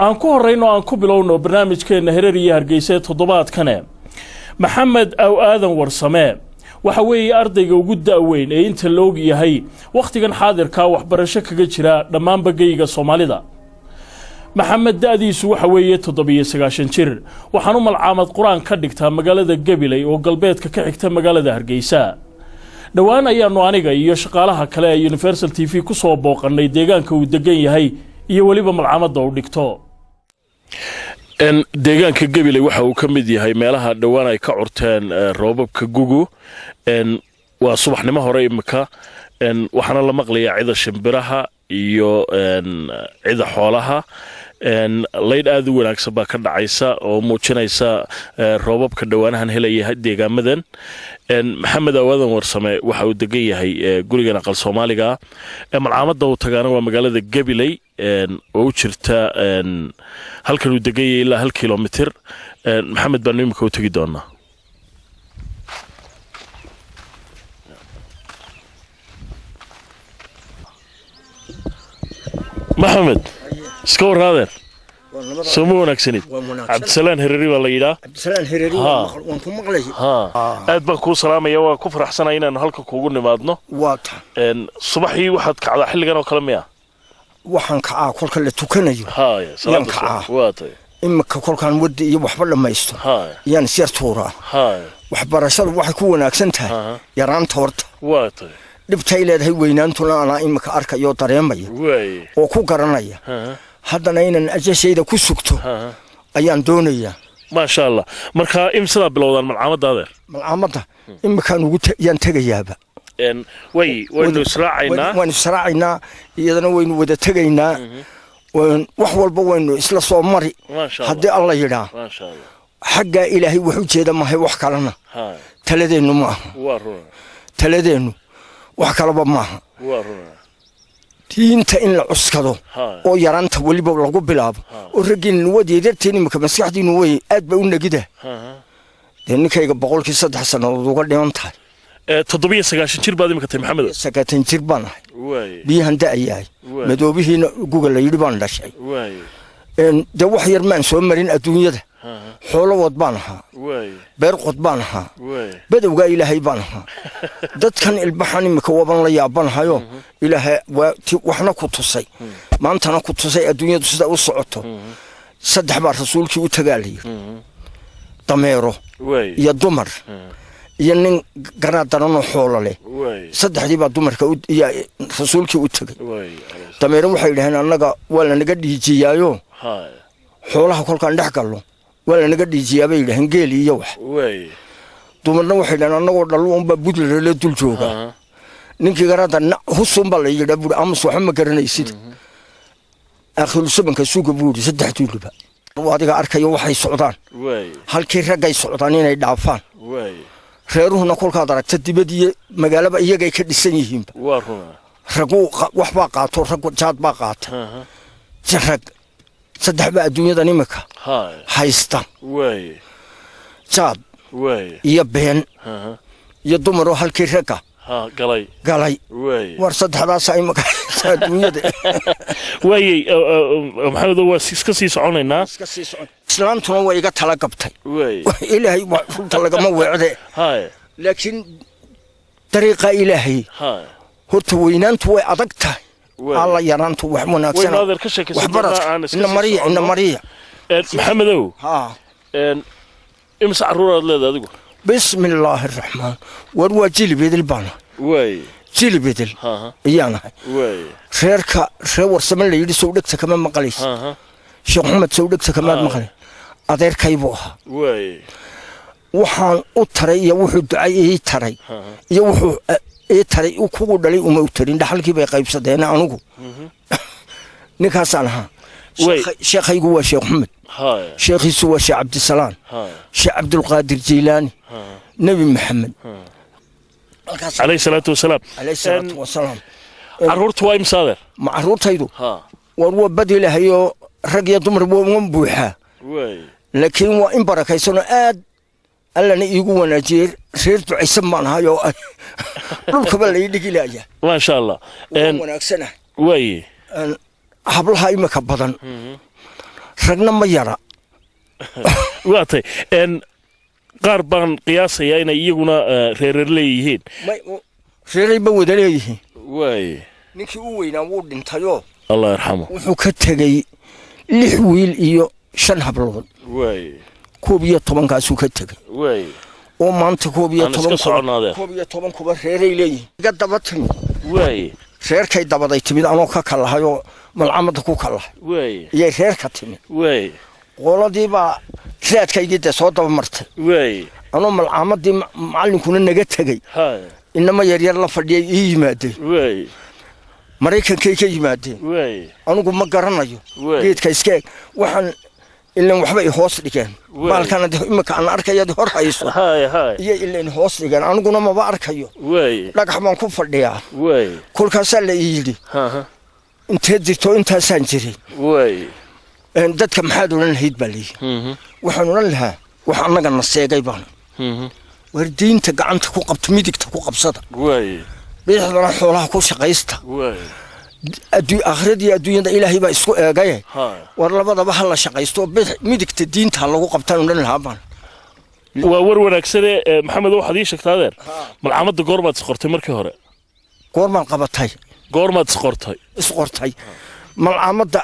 aan ku horeyno aan ku bilowno barnaamijkeena Hirar iyo Hargeysa toddobaadkane Maxamed Aw Aadan Warsame waxa weeye ardayga ugu daaweyn ee inta loo yahay waqtigan xaadirka waxbarasho kaga jira dhammaan bagayga Soomaalida Maxamed daadiisu waxa weeye 79 jir waxaanu malcaamad Quraan ka dhigtaa magaalada Gabiley oo galbeedka ka xigta magaalada Hargeysa dhawaan ayaanu aniga iyo shaqaalaha kale ee Universal TV ku soo booqanay deegaanka uu degan yahay iyo waliba malcaamada uu dhigto deegaanka Gabiley waxa uu kamid yahay meelaha dhawaan ay ka curteen roobabka gugu waa subaxnimo hore imika waxaana la maqlayaa cida shimbiraha iyo cida xoolaha layd aad u wanaagsan baa ka dhacaysa oo muujinaysa roobabka dhawaanahan helaya deegaamadan Maxamed Aw Aadan Warsame waxa uu degan yahay guriga aqal Soomaaliga malcaamada uu tagaana waa magaalada Gabiley oo u jirta halkan uu degan yahay ilaa 1 kilomitir Maxamed baan imika u tagi doonaa محمد سكور هذا سمو نكسنيد عبد السلام هريري ولا يدا عبد السلام هريري وانكم مقلي aad baan ku salaamaya waa ku faraxsanahay inaan halka kuugu nimaadno waata subaxii waxaad kacdaa xilligan oo kale miya waxaan kacaa kolka la tukanayo salaam waata imka kolkaan wadi iyo waxba dhamaysto yaan siyar tuura waxbarashadu waxay ku wanaagsan tahay yaraanta horta waata dhibtay leedahay weynaantuna ana imka arkayo dareemaya oo ku garanaya haddana inaan ajashayda ku sugto ayaan doonayaa ma sha Allah marka imsada bilowdan malcaamada imka ugu yaan tagayaaba waynu israacaynaa iyadana waynu wada tagaynaa wax walba waynu isla soo mari haddii Allah yiraahdo ma sha Allah xagga Ilaahay wuxuu jeeda ma hay wax kalena taladeenu ma aha taladeenu wax kalaba maaha diinta in la cuskado oo yaranta waliba lagu bilaabo oo ragin wadeedarteen imka maskaxdiinu way aad ba u nagida ninkayga 3 sanadood uga dhimantahay 79 jir baad imka tahay Maxamed 90 jir baan biyahan da'ayay madoobihiina Google la yiri baan dhashay de wax yar maan soo marin adduunyada xoolo wad baan ahaa beer qod baan ahaa badawga Ilaahay baan ahaa dadkan ilbaxan imika waban la yaabanahayo Ilaahay waxna ku tusay maantana ku tusay adduunyadu sida u socoto saddex baa rasuulkii u tagaalay dameero iyo dumar iyo nin garaadana xoolo leh saddexdii baa dumarka iyo rasuulkii u tagay dameero waxay yiraahdeen annaga wala naga dhiijiyaayo xoolaha kolkaan dhex gallo wala naga dhiijiyaabay yiraahdeen geel iyo wax dumarna waxay yiraahdeen annagoo dhaluunba budla la dul jooga ninkii garaadana husunba la yiraahdo buu amus waxa ma garanaysid akhir sabanka suuqa buu saddex tuulba wadiga arkayo waxay socdaan halkii ragay socdaan inay dhaafaan reeruhuna kolka daragta dibadii magaalada iyagay ka dhisan yihiin ragu waxba qaato rag jaad ba qaata jarag saddex ba adduunyada nimaka haysta jaad iyo been iyo dumaro halkii raga galay war saddexdaas ay maka adduunyada maxamed waa iska sii soconaynaa islaantuna way iga tala gabtay Ilaahay runta laga ma weecde laakiin dariiqa Ilaahay horta weynaantu way adag tahay alla yaraantu wax wanaagsan wax barat inna mariya maxamedow imsa caruuraad leedahay adigu bismillaahir rahmaan war waajili bedel bana jili bedel iyana reerka reer Warsame la yiri soo dhigta kama maqlays Sheekh Maxamed soo dhigta kama maqlay adeerkaybo waxaan u taray iyo wuxuu ducay taray iyo wuxuu taray uu kugu dhalay uma u tarin dhaxalkii bay qaybsadeen anigu ninkaasaan ahaa sheekhaygu waa Sheekh Maxamed sheekhiisu waa Sheekh Cabdisalaam Sheekh Abdul Qaadir Jilaani Nabi Maxamed عليه الصلاة والسلام عرورت وايم صادر معرورتيدو وروا بدي لهيو رجيا دمر بوحة لكن وإن بركيسنا آد ألا نيجوا ونجير سيرت عيسمان هايو ربكم اللي يدقي لاجا ما شاء الله ونأكسنا وي حبلها إما كبضن ragna ma yara waatay qaar baan qiyaasaya inay iyaguna reerar leeyihiin reerayba wada leeyihiin way ninkii u weynaa wuu dhintayoo allah yarxamo wuxuu ka tegey 6 wiil iyo 5 hablood way 11 kaasuu ka tegey way oo maanta 11 kuba reeray leeyihiin iga daba timi way reerkay dabaday timid anoo ka kalahayoo malcamada ku kalahay way iyo reerka timid way qoladii baa raadkaygii soo daba martay way anoo malcamadii macallinkuna naga tegey inama yaryar la fadhiyay ii yimaadeen way maraykankay ka yimaadeen way anigu ma garanayo geedka iska waxaan ilan waxba ay hoos dhigeen baalkana imika aan arkayad hor hayso iyo ilan hoos dhigeen aniguna maba arkayo dhagax baan ku fadhiyaa kolkaasaa la ii yidhi inteed jirto intaasaan jiray dadka maxaad odhan lahayd baa leeyihi waxaan odhan lahaa wax annagana seegay baan war diinta gacanta ku qabta midigta ku qabsada bidixdana xoolaha ku shaqaysta akhirada iyo adduunyada ilaahay baa isku eegaye war labadaba ha la shaqaysto midigta diinta lagu qabtaan odhan lahaa baan waa war wanaagsane maxamed waxaad ii sheegtaa adeer malcamada goormaad isqortay markii hore goormaan qabatay goormaad isqortay malcamada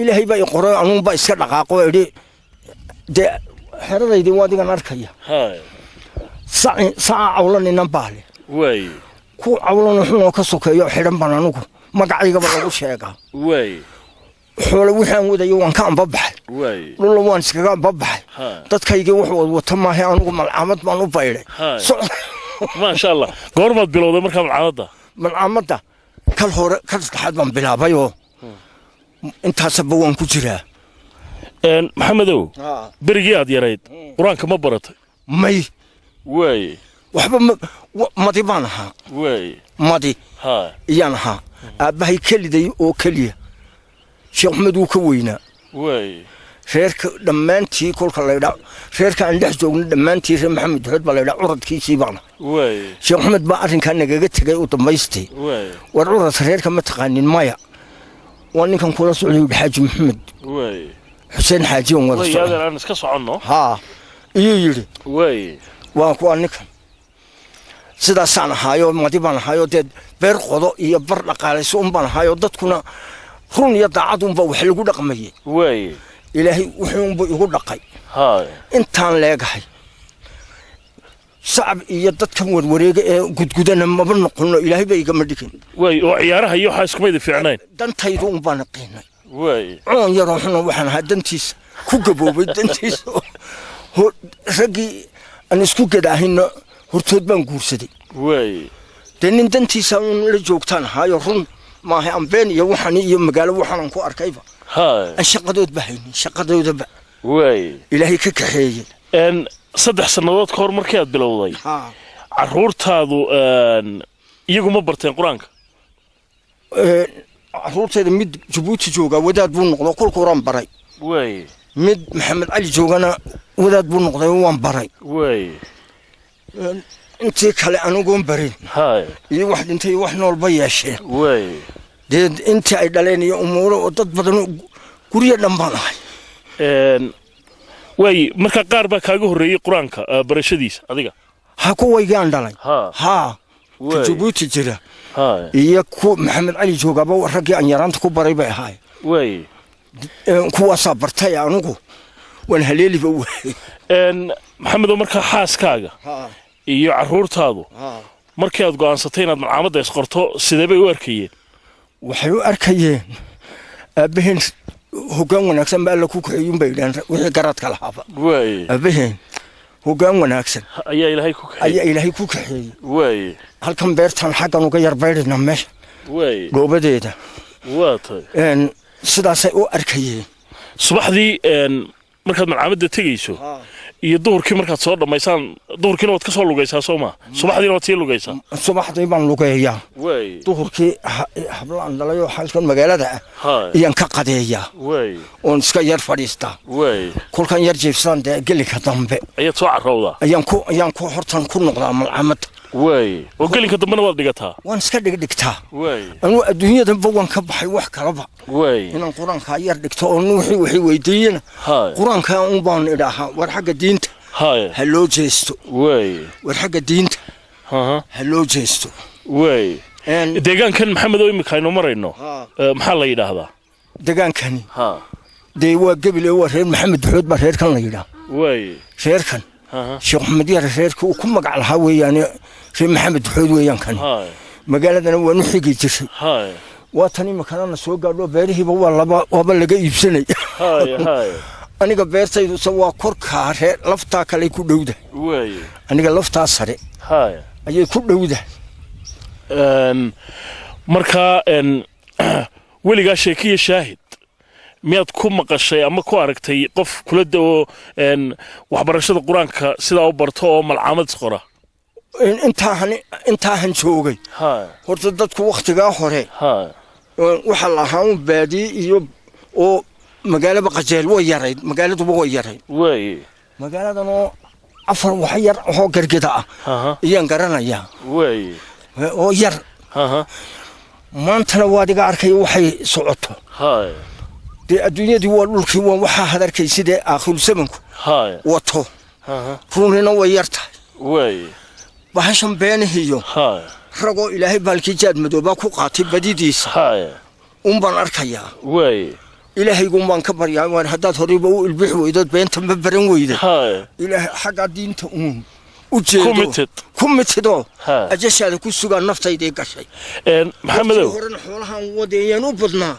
ilaahay baa i qoray anuunbaa iska dhaqaaqo idhi dee xeradaydii waa adigan arkaya saca cawlaninan baale ku cawlan wuxuunoo ka sokeeyo xidhan baan anugu magacaygaba lagu sheegaa xoole wixaan wadayo waan ka ambabaxay dhulla waan iskaga ambabaxay dadkaygii wuxuu wata maahay anugu malcamad baan u baydhay maasha allah goormaad bilowday markaa malcamada kal hore kal saddexaad baan bilaabayoo intaasaba waan ku jiraa maxamedow berigii aad yarayd qur-aanka ma baratay may way waxba madi baan ahaa madi iyaan ahaa aabbahay keliday oo keliya sheekh maxamed wuu ka weynaa reerka dhammaantii kolka laydhaa reerka aan dhex joogna dhammaantii reer maxamed duxood baa laydhaa curadkiisii baana sheekh maxamed baa arrinkaa nagaga tegay u dambaystay war curadka reerka ma taqaanin maya waa ninkan kula socday yidhi xaaji maxamed xuseen xaaji on wada socon iska soconno iyuu yidhi waa kuwa ninkan sidaasaan ahaayoo madi baan ahaayoo dee beer qodo iyo bar dhaqaalayso un baan ahaayoo dadkuna run iyo daacad unba wax lagu dhaqmayey ilaahay wuxuunba igu dhaqay intaan leegahay shacab iyo dadkan warwareega ee gudgudana maba noqono ilaahay ba igama dhigin oo ciyaaraha iyo waxaa iskumayda fiicnayn dantaydu un baan qiinay coon yaroo xuna waxaan ahaa dantiisa ku gaboobay dantiisa raggii aan isku gadaahinna hortood baan guursaday dee nin dantiisa un la joogtaan ahaayo run maahay ambeen iyo waxaan iyo magaalo waxaanan ku arkayba aan shaqadoodba haynin shaqadoodaba ilaahay ka kaxeeyey 3 sannadood ka hor markii aad bilowday carruurtaadu iyagu ma barteen qur-aanka carruurteeda mid jabuuti jooga wadaad buu noqdo kolka horaan baray mid maxamed cali joogana wadaad buu noqday waan baray intii kale anigoon barin iyo wax dhintay wax noolba yeesheen dee intii ay dhaleen iyo umuuro oo dad badan guryo dhan baan ahay marka qaar baa kaaga horreeyey qur-aanka barashadiisa adiga ha kuwaygaan dhalay ka jabuuti jira iyo ku maxamed cali joogaba raggii aan yaraanta ku baray bay ahaayeen kuwaasaa bartay anigu waan haleeliba waayey maxamedoo markaa xaaskaaga iyo carruurtaadu markii aad go'aansatay inaad malcaamadda isqorto sidee bay u arkayeen waxay u arkayeen aabbaheen hoggaan wanaagsan baa alla ku kaxeeyuun bay yidhahan wixii garadka lahaaba aabbaheen hoggaan wanaagsan ayaa ilaahay ku kaxeeyey halkan beertaan xaggan uga yar baydhina meesha goobadeeda sidaasay u arkayeen subaxdii markaad malcaamadda tegayso iyo duhurkii markaad soo dhammaysaan duhurkiina waad ka soo lugaysaa soo maa subaxdiina waad sii lugaysaa subaxdii baan lugeeyaa duhurkii hablaan dhalayoo halkan magaalada iyaan ka qadeeyaa oon iska yar fadhiistaa kolkan yar jiifsaan dee gelinka dambe ayaad soo carrowdaa ayaan ku hortan ku noqdaa malcaamadda واي وقال لك ضمن واد دغتا وان اسك دغتا واي انو adduunyada bawaan ka baxay wax kalaba واي inaan quraanka yar dhigto oo wixii weydiiyana quraanka un baan idaaha war xagga diinta ha loo jeesto واي war xagga diinta ha loo jeesto واي deegaankan maxamed oo imika aynu marayno maxaa la yiraahdaa deegaankani دي واجب لي هو رير محمد حود برير كان ليدا واي رير كان شيخ محمد يا رير كم مقع الهوي يعني في محمد حود ويان كان مقالدنا هو نحيقي جشي واتني مكاننا سو غادو بيرهي بو لبا وبا لغا يبسني aniga beertaydu soo korka reer lafta kale ku dhowda way aniga lafta sare ayay ku dhowda marka weliga sheekiye shaahid miyaad ku maqashay ama ku aragtay qof kula dawo waxbarashada quraanka sida uu barto oo malcaamad qora intaan joogay horta dadku waqtiga hore waxa la ahaan baadi iyo oo magaalada qajeel way yarayd magaaladu way yarayd way magaaladana afar wax yar oo gargida ah iyaan garanaya way oo yar maantana waadiga arkay waxay socoto دي الدنيا دي والله وحا هذا كيسيد آخر سبنكو وطو روننا ويرتا وي بحشم بينه هيو رقو إلهي بالكيجاد مدوبا كو قاتب بديديس أمبان أركيا وي إلهي قمبان كبر يا وان هداد هريبو البيح ويداد بين تنببرن ويداد إلهي حقا دين تأمون كوميتد أجلس هذا كل سجى النفط يديك شيء محمد هورن حولها وديانو بدنا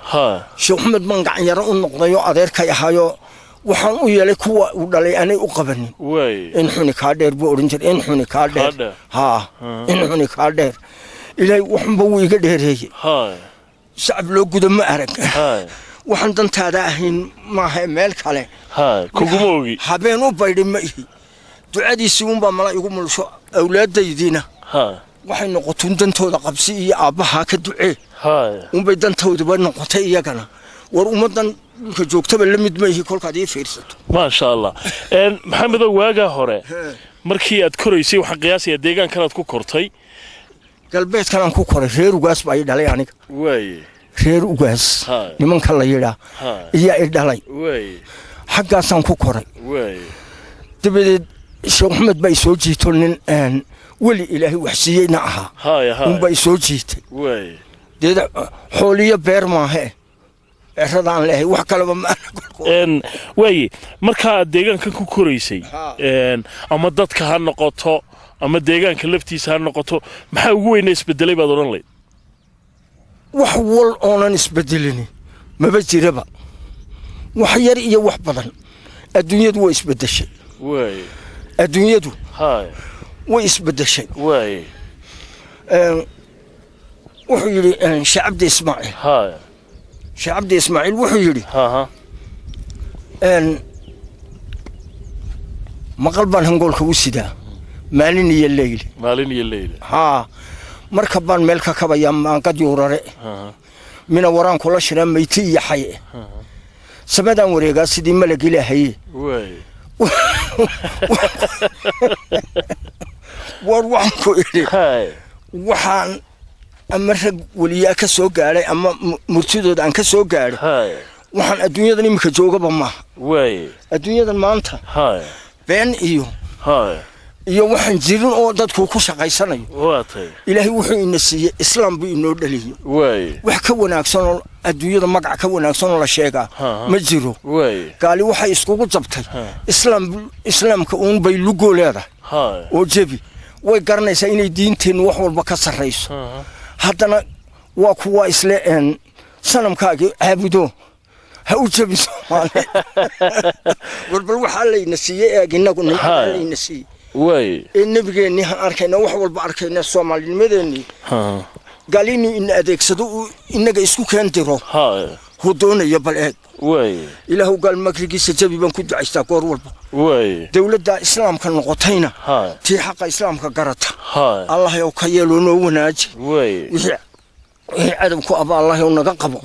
شو محمد من قاعد يرى النقطة يو أدير كي هايو وحن ويالك هو ودلي أنا أقبلني إن حني كادر بورنجر إن حني كادر إن حني كادر إلى وحن بوي كدير هي شعب لو قدم أرك وحن دنت هذا هين ما هي ملك عليه كوجموجي حبينو بايدي ما ducadii suun baa mala igu mulsho awlaadaydiina waxay noqotay dantooda qabsi iyo aabaha ka ducee bay dantooda noqotay iyagana war ummadan ka joogtaba la mid ma yihi kolkaad ii fiirsato ma sha Allah maxamed waaga hore markii aad koraysay waxa qiyaasaya deegaankan aad ku kortay galbeedkan aan ku koray reer ugaas baa ii dhalay aniga way reer ugaas nimanka la yiraahdo iyo ii dhalay way xaqaasaan ku koray way dabadeed شو محمد بيسوجي تونن أن ولي إلهي وحسينا ها بيسوجي وي ده حوليه بيرما هي إحدى له وحكلا ما إن وي مركا ديجان كن كوريسي إن أما ضد كهان نقطة أما ديجان كلفتي سهان نقطة ما هو نسبة دليل بدرون لي وحول أنا نسبة دلني ما بجي ربع وحير إيه وحبضن الدنيا دو نسبة الشيء وي الدنيا دو ويسبد الشيء واي وحيري شعب دي اسماعيل شعب دي اسماعيل وحيري ما قلبان هنقول كوسيدا ماليني الليل مركبان ملكا كبا ما قد يوراري من وران كل شيء ميتي حي سبدان وريغا سيدي ملك الهي واي وروحكو إلي وحان أما رج وليا كسو قاري أما مرتدود عن كسو قاري وحان الدنيا ذي مكجوجة بما الدنيا ذي ما أنت بين iyo waxaan jirin oo dadku ku shaqaysanay ilaahay wuxuu inasiiyay islaam buu inoo dhaliyo wax ka wanaagsan oo adduunyada magac ka wanaagsan oo la sheega ma jiro gaali waxay iskugu jabtay islaamka uun bay lugo leedahay oo jebi way garanaysaa inay diinteenu wax walba ka sareyso haddana waa kuwa isla sanamkaaga caabudo ha u jebi Soomaali walba waxa la inasiiyay eeginagu ninka la inasiiyay way النبي نها أركينا وحول بأركينا الصومالي المدني قاليني إن أديكسدو إنك إسكو كان ترو هو دون يبلغ way إلا هو قال مكريكي سجبي بنكود عيستا قور way دولة دا إسلام كان نقطينا تي حق إسلام كقرط الله يوكيلونه وناج way عدم كو أبا الله يونققبو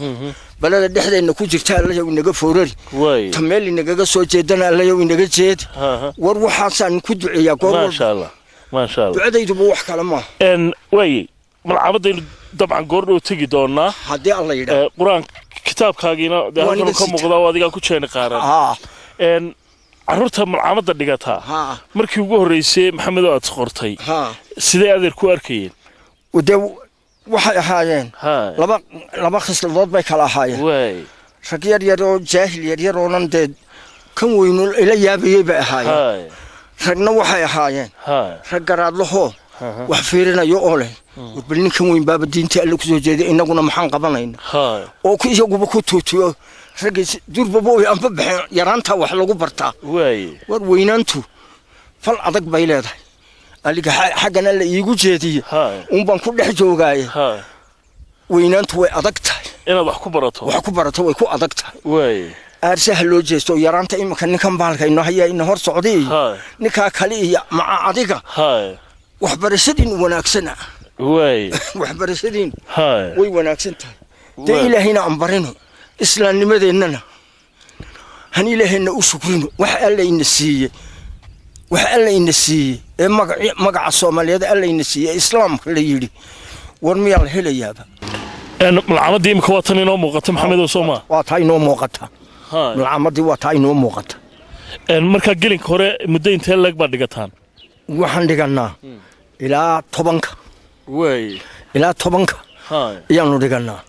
بلد دحده إنك جرتها الله يونق فورري تملي إنك سو جدنا الله يونق جد وروح حسن كدعي يا قور ما ما شاء الله ducadaydu buu wax kale ma way malcaamadaynu dabcan goordhow tegi doonaa haddii alla yidhaa quraan kitaabkaagiina halkan ka muuqda oo adiga ku jeeni qaaran carruurta malcaamadda dhigataa markii ugu horreysay maxamed oo aad qortay sidee adeer ku arkayeen wada waxay ahaayeen laba khisladood bay kala ahaayeen rag yar oo jaahil yar oonan dee kan weynu ila yaabayay bay ahaayeen ragna waxay ahaayeen rag garaadlahoo wax fiirinayo oo leh bal ninkan weyn baaba diinta alle ku soo jeeday inaguna maxaan qabanayna oo ku iyaguba ku tuutiyo raggiis durbaba way anba baxeen yaraanta wax lagu bartaa war weynaantu fal adag bay leedahay aliga xaggana la iigu jeediyey baan ku dhex joogaaye weynaantu way adag tahay inaad wax ku barato way ku adag tahay aarsaha loo jeesto yaraanta imika ninkan baalkayno hayaa ina hor socday ninkaa kale iyo maca adiga waxbarashadiin wanaagsana waxbarashadiin way wanaagsan tahay dee ilaahayna aan barino islaamnimadeennana han ilaahayna u shukrino wax alla ina siiyey ee magaca Soomaaliyeed alla ina siiyey islaamka la yiri war miyaa la helayaaba malcaamadii imika waa tan inoo muuqata maxamed oo Soomaa waa taa inoo muuqata malcaamadii waa taa inoo muuqata marka gelinka hore muddo intee leeg baad dhigataan waxaan dhiganaa ilaa 10ka ilaa 10ka ayaanu dhiganaa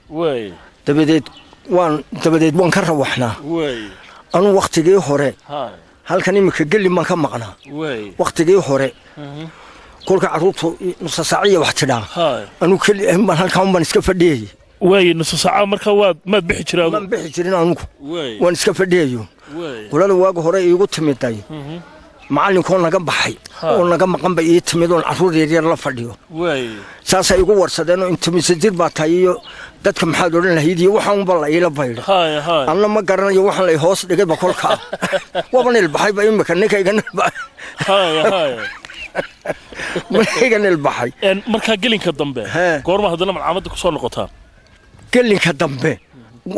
dabadeed waan ka rawaxnaa anu waqtigii hore halkan imika gelin baan ka maqnaa waqtigii hore kolka carruurtu nus saaciya wax tidhaa anu keli baan halkan baan iska fadhiyay nus saaca marka maad bixi jiraa ma bixi jirin anugu waan iska fadhiyayo qolada waaga hore iigu timiday macallinkoo naga baxay oo naga maqan bay ii timid oo carruur yar la fadhiyo saasay igu warsadeen oo inta misajir baa tahay iyo dadka maxaad oran lahayd iyo waxaan bal ila baydha anna ma garanayo waxaan lay hoos dhigay bakolka waban ilbaxay ba imika ninkaygan ilbaxay marka gelinka dambe goorma hadana malcaamadda ku soo noqotaa gelinka dambe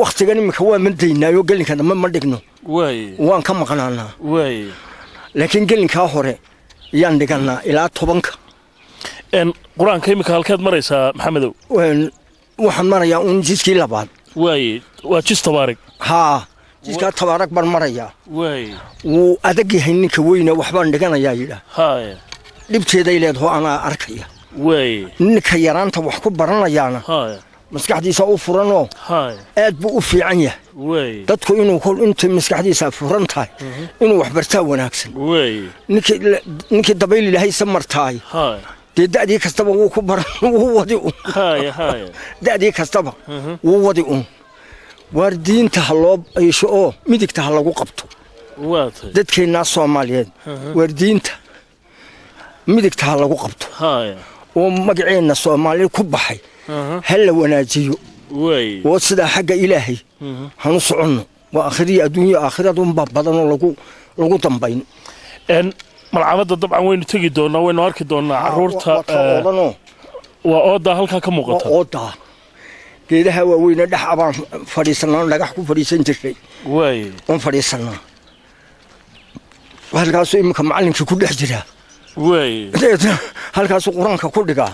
waqtigan imika waa mandaynaayo gelinka dambe ma dhigno waan ka maqnaanaa laakiin gelinka hore yaan dhiganaa ilaa 10ka quraanka imika halkeed maraysaa maxamedow waxaan marayaa jiskii labaad waa jis tabaarig jiska tabaarig baan marayaa wuu adag yahay ninka weyne waxbaan dhiganayaa yidhaa dhibteeday leedahay anaa arkaya ninka yaraanta wax ku baranayaana maskaxdiisa u furanoo aad buu u fiican yahay dadku inuu intay maskaxdiisa furan tahay inuu wax bartaa wanaagsan ninkii dabayl ilaahay samartaay dee da'dii kastaba wuu ku baran wuu wadi da'dii kastaba wuu wadi waar diinta ha loo aysho oo midigta ha lagu qabto dadkeennaa Soomaaliyeed waar diinta midigta ha lagu qabto oo magaceenna Soomaali ku baxay hal wanaajiyo oo sida xagga ilaahay hanu soconno waa akhriya adduunyo aakhiradu badan oo lagu dambayn malcaamadda dabcan waynu tegi doonaa waynu arki doonaa carruurta waa ooda halkaa ka muuqata ooda geedaha waaweyn dhex abaan fadhiisanaa dhagax ku fadhiisan jiray on fadhiisanaa halkaas imika macallinkii ku dhex jira halkaas quraanka ku dhigaa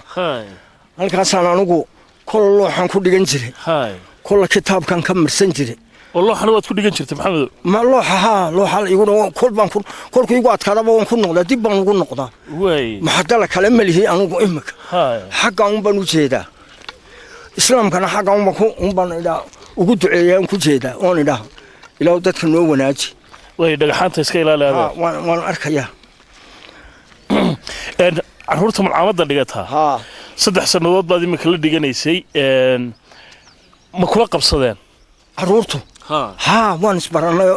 halkaasaan anigu kol looxan ku dhigan jiray kol kitaabkan ka marsan jiray والله waad ku dhigan jirtay maxamed ma looxa igu kolku igu adkaadaba waan ku noqdaa dib baan ugu noqdaa ma hadala kale malihi anigu imika xagga baan u jeedaa islaamkana xagga baan ugu duceeyaan ku jeedaa oon idhaa ilaahu dadka noo wanaaji dhagaxaanta iska ilaaliya waan arkayaa carruurta malcaamadda dhigataa 3 sanadood baad imika la dhiganaysay ma kula qabsadeen carruurtu waan isbaranay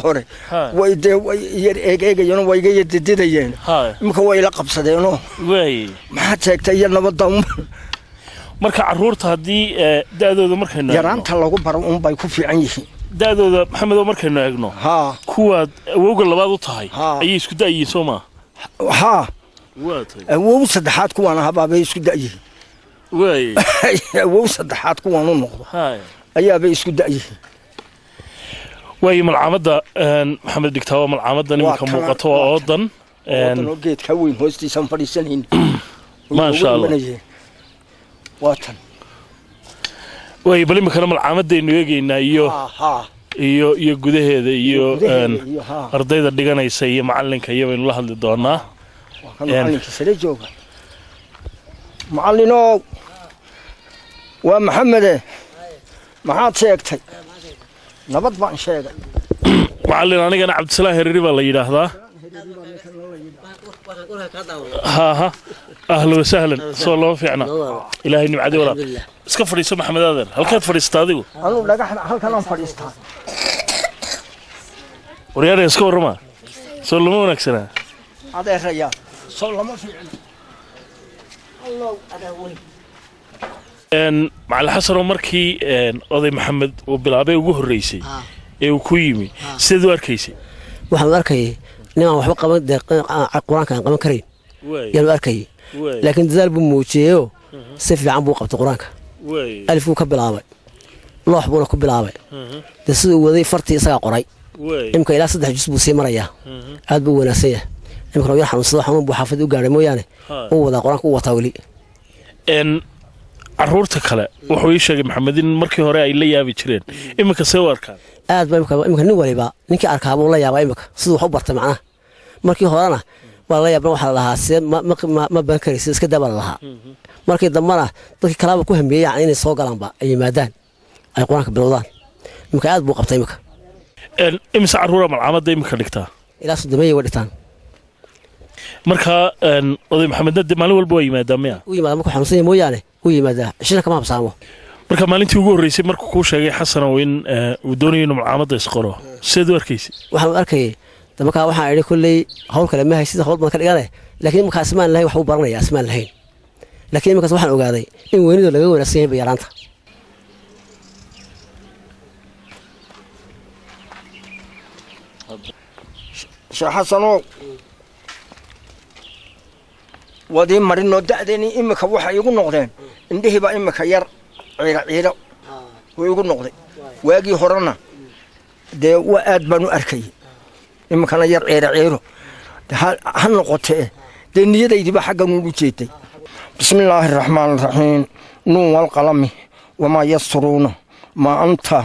hore way yar eegayeen way iga yadidayeen imika way la qabsadeenoo maxaa sheegtay iyo nabadda marka carruurta haddii da'dooda markaynu yaraanta lagu baro bay ku fiican yihiin da'dooda maxamed markaynu eegno kuwaad awowga labaad u tahay ayay isku da'yihiin soo maa awow saddexaad kuwaan ahabaabay isku da'yihiin awow saddexaad kuwaan u noqdo ayaabay isku da'yihiin way malcaamadda maxamed dhigtaa malcaamadda nimanka muuqato oo oodan ودنو جيت كوين هوستي سنفري سنين ما شاء الله واتن way bal imika malcaamadaynu eegaynaa iyo gudaheeda iyo ardayda dhiganaysa iyo macalinka iyo baynu la hadli doonaa macalinka sare jooga macalino waa maxamed maxaad sheegtay nabad baan sheegay macalin anigana cabdisalaam herri baa la yiraahdaa ها أهلا وسهلا صلى الله فينا إلهي نبعدي ولا اسكت فريسة محمد هذا هل كانت فريسة هذه؟ أنا لا هل كان فريسة ورياضي اسكور رما صلى الله عليه وسلم هذا الرجال صلى الله عليه وسلم الله أدوي إن مع الحسن ومركي قاضي محمد وبلعبه وجوه الرئيسي وكويمي سيدو أركيسي واحد أركي نعم وحبا قبل القرآن كان قبل كريم يلو أركي لكن دزال بموتشيو سيف عم بوقف القرآن ألف وكبل عامي الله حبونا كبل عامي دسو وذي فرتي ساق قري يمكن إلى صدح جسبو سيمريا هاد بو ناسيه يمكن يرحم الصلاح ونبو حافظ وقاري مو يعني هو ذا قرآن قوة طاولي إن عرورتك هلا وحويش محمدين مركي هراء اللي يابي ترين إمك سوار كان aad baa imka nin waliba ninkii arkaabo la yaabay imka sidoo wax u bartay macna markii horena waa la yaabay waxa la lahaa ma ban karaysid iska dabal lahaa markii dambana dadkii kalaaba ku hambeeyay inay soo galaan ba ay yimaadaan ay quraanka bilowdaan imka aad buu qabtay imka imsa caruura malcamada imka dhigtaa ilaa sodomay wadhitaan marka oday maxamedna maalin walba way yimaadaan miya u yimaada markuu xanuunsan mooyaane u yimaada shina kama habsaamo marka maalintii ugu horeysay markuu ku sheegay xasan oo in uu doonayo inuu malcamada isqoro sidoo arkaysi waxaan arkay marka waxaan idhi kulley hawl kale ma haysid hawl badan ka dhigane laakiin marka asmaan lahayn wax uu baranaya asmaan lahayn laakiin markaas waxaan ogaaday in weynida laga wanaagsan yahay yaraanta sheekh xasano wadii marino da'deeni imika waxa igu noqdeen indhihiiba imika yar ciiro way igu noqday waagii horena dee waa aad baan u arkay imikana yar ciiro ha noqotee dee niyadaydiiba xaggan ugu jeeday bismi illaahi araxmaan araxiim nuun walqalami wamaa yasturuuna maa anta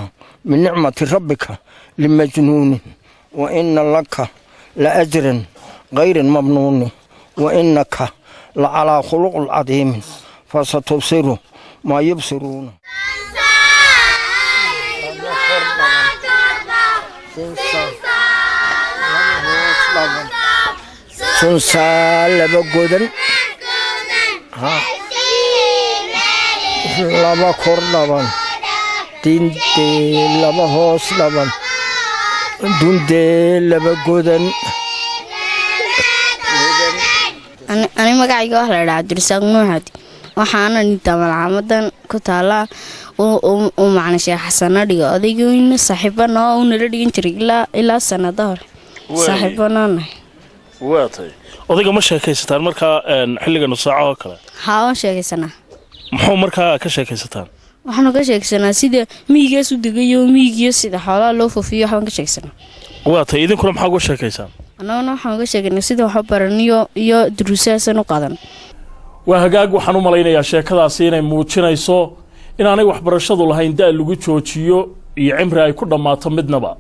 min nicmati rabbika limajnuunin wa ina laka la ajran gayrin mamnuuni wa inaka la calaa khuluqin cadiimin fasatubsiru ما يبصرون سنسال لبقودن لبا كور لبن دين دي لبا هوس لبن دون دي لبقودن أنا مقاعي قهر عبد الرزاق نوحدي waxaana inta malcamadan ku taala oo macna sheekh xasan dhigo odaygoyna saaxiibana oo nala dhigin jiray ilaa sanado hore saaxiibana waatay odayga ma sheekaysataan marka xilligan saaco kale haa sheekaysanaa muxuu marka ka sheekaysataan waxaanu ka sheekaysanaa sida miyigaas u degayo miyigiyo sida xoolaha loo foofiyo waxaan ka sheekaysanaa waatay idinkuna maxaa uga sheekaysaan anaguna waxaan ka sheegnay sida wax baraniyo iyo duruusaasan u qadan وهجاج وحنو ملايين يا شيخ هذا سينا موجينا يسو إن أنا وحبرشة الله إن ده اللي جوتشيو يعمر أي كل ما تمدنا بقى